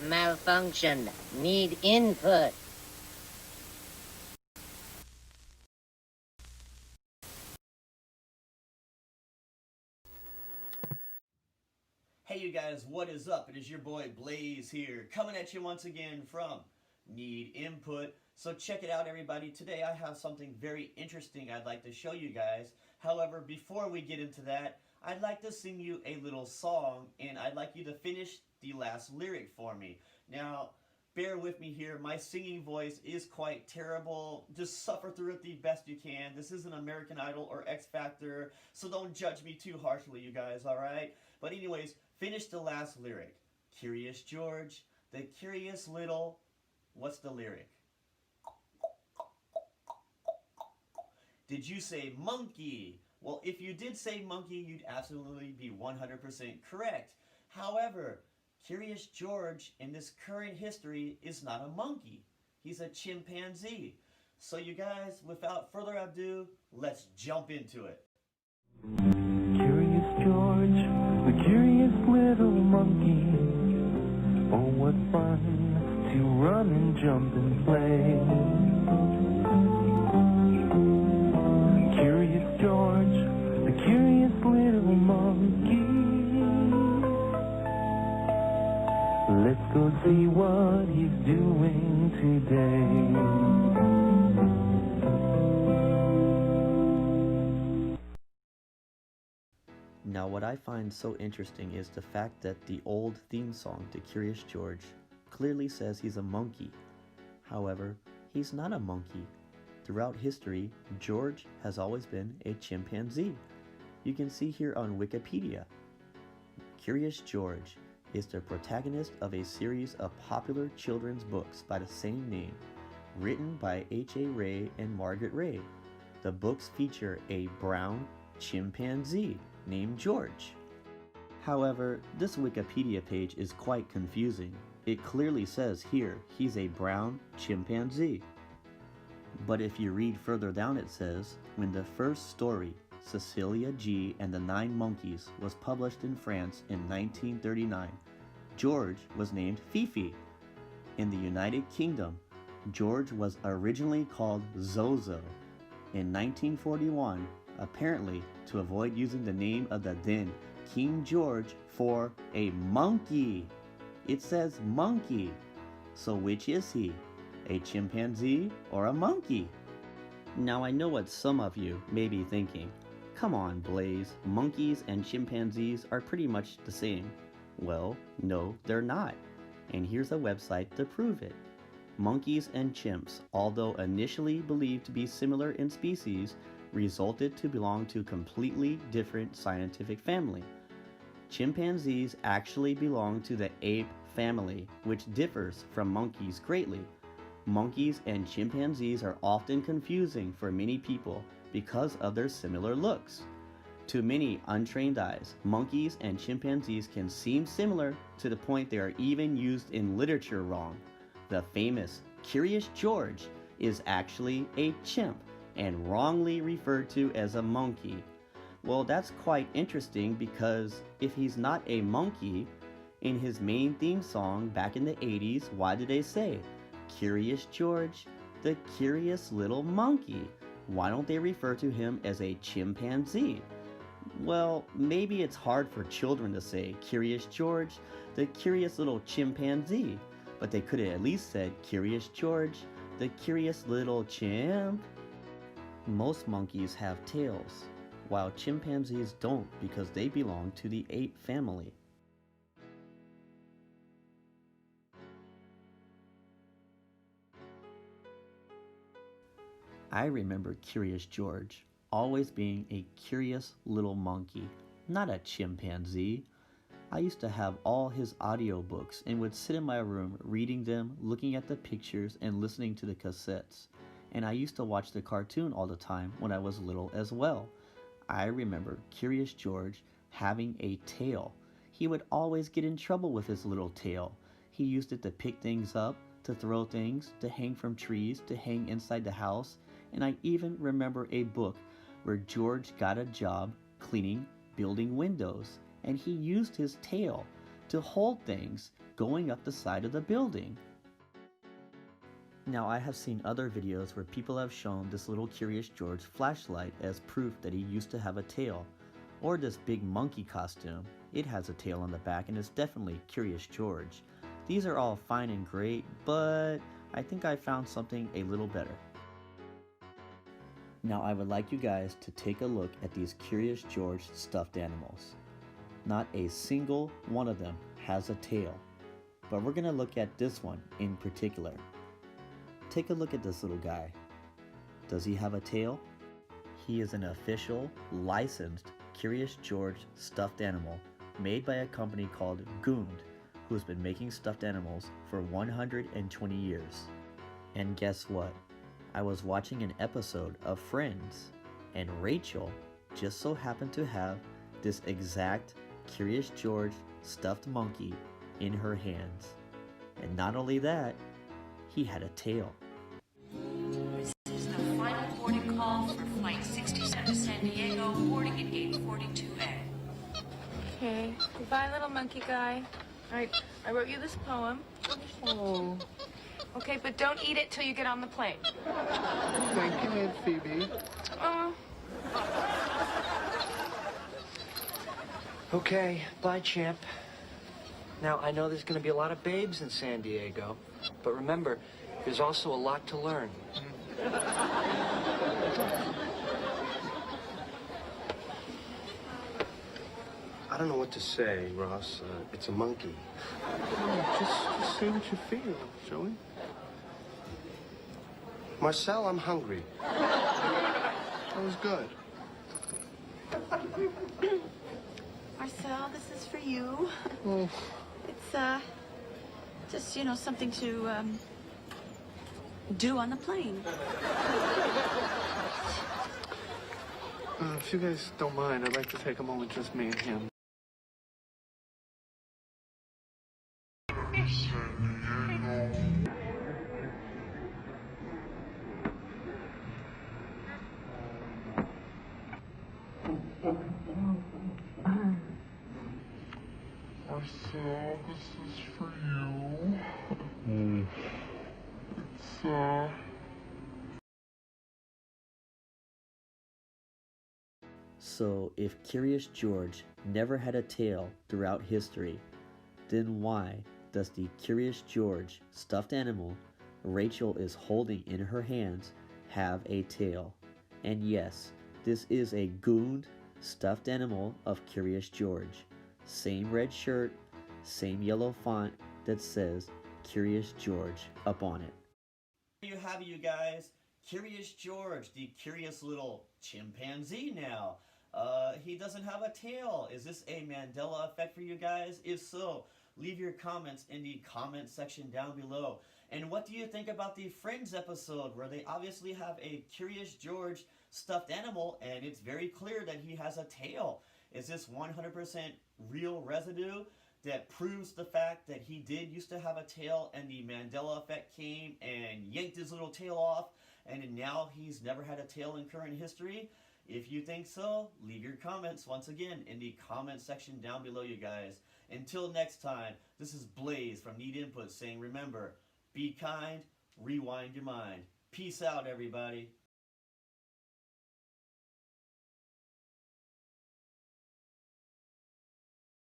Malfunction. Need input. Hey you guys, what is up? It is your boy Blaze here, coming at you once again from Need Input. So check it out everybody. Today I have something very interesting I'd like to show you guys. However, before we get into that, I'd like to sing you a little song and I'd like you to finish the last lyric for me. Now, bear with me here. My singing voice is quite terrible. Just suffer through it the best you can. This isn't American Idol or X Factor, so don't judge me too harshly, you guys, alright? But anyways, finish the last lyric. Curious George, the curious little... What's the lyric? Did you say monkey? Well, if you did say monkey, you'd absolutely be 100% correct. However, Curious George in this current history is not a monkey. He's a chimpanzee. So you guys, without further ado, let's jump into it. Curious George, the curious little monkey. Oh, what fun to run and jump and play. Curious George, the curious little monkey. Let's go see what he's doing today. Now what I find so interesting is the fact that the old theme song to Curious George clearly says he's a monkey. However, he's not a monkey. Throughout history, George has always been a chimpanzee. You can see here on Wikipedia. Curious George is the protagonist of a series of popular children's books by the same name, written by H.A. Rey and Margaret Rey. The books feature a brown chimpanzee named George. However, this Wikipedia page is quite confusing. It clearly says here he's a brown chimpanzee. But if you read further down, it says, when the first story, Cecilia G. and the Nine Monkeys, was published in France in 1939, George was named Fifi. In the United Kingdom, George was originally called Zozo. In 1941, apparently to avoid using the name of the then King George for a monkey. It says monkey. So which is he? A chimpanzee or a monkey? Now I know what some of you may be thinking. Come on, Blaze, monkeys and chimpanzees are pretty much the same. Well, no, they're not. And here's a website to prove it. Monkeys and chimps, although initially believed to be similar in species, resulted to belong to completely different scientific family. Chimpanzees actually belong to the ape family, which differs from monkeys greatly. Monkeys and chimpanzees are often confusing for many people because of their similar looks. To many untrained eyes, monkeys and chimpanzees can seem similar to the point they are even used in literature wrong. The famous Curious George is actually a chimp and wrongly referred to as a monkey. Well, that's quite interesting because if he's not a monkey, in his main theme song back in the 80s, why did they say, Curious George, the curious little monkey? Why don't they refer to him as a chimpanzee? Well, maybe it's hard for children to say Curious George, the curious little chimpanzee, but they could have at least said Curious George, the curious little chimp. Most monkeys have tails, while chimpanzees don't because they belong to the ape family. I remember Curious George always being a curious little monkey, not a chimpanzee. I used to have all his audiobooks and would sit in my room reading them, looking at the pictures, and listening to the cassettes. And I used to watch the cartoon all the time when I was little as well. I remember Curious George having a tail. He would always get in trouble with his little tail. He used it to pick things up, to throw things, to hang from trees, to hang inside the house. And I even remember a book where George got a job cleaning building windows, and he used his tail to hold things going up the side of the building. Now I have seen other videos where people have shown this little Curious George flashlight as proof that he used to have a tail, or this big monkey costume. It has a tail on the back and is definitely Curious George. These are all fine and great, but I think I found something a little better. Now I would like you guys to take a look at these Curious George stuffed animals. Not a single one of them has a tail, but we're gonna look at this one in particular. Take a look at this little guy. Does he have a tail? He is an official, licensed Curious George stuffed animal made by a company called Goond, who's been making stuffed animals for 120 years. And guess what? I was watching an episode of Friends, and Rachel just so happened to have this exact Curious George stuffed monkey in her hands. And not only that, he had a tail. This is the final boarding call for Flight 67 to San Diego, boarding at gate 42A. Okay, goodbye, little monkey guy. All right, I wrote you this poem. Oh, Okay, but don't eat it till you get on the plane. thank you, Aunt Phoebe. Oh. Okay, bye, champ. Now, I know there's going to be a lot of babes in San Diego, but remember, there's also a lot to learn. I don't know what to say, Ross. It's a monkey. Just say what you feel, Joey. Marcel, I'm hungry. That was good. Marcel, this is for you. Oh, It's, just, you know, something to, do on the plane. if you guys don't mind, I'd like to take a moment, just me and him. Marcel, this is for you. So if Curious George never had a tail throughout history, then why does the Curious George stuffed animal Rachel is holding in her hands have a tail? And yes, this is a Goond stuffed animal of Curious George. Same red shirt, same yellow font that says Curious George up on it. There you have it, you guys. Curious George, the curious little chimpanzee now. He doesn't have a tail. Is this a Mandela effect for you guys? If so, leave your comments in the comment section down below. And what do you think about the Friends episode where they obviously have a Curious George stuffed animal and it's very clear that he has a tail? Is this 100% real residue that proves the fact that he did used to have a tail and the Mandela effect came and yanked his little tail off and now he's never had a tail in current history? If you think so, leave your comments once again in the comment section down below, you guys. Until next time, this is Blaze from Need Input saying remember, be kind, rewind your mind. Peace out, everybody.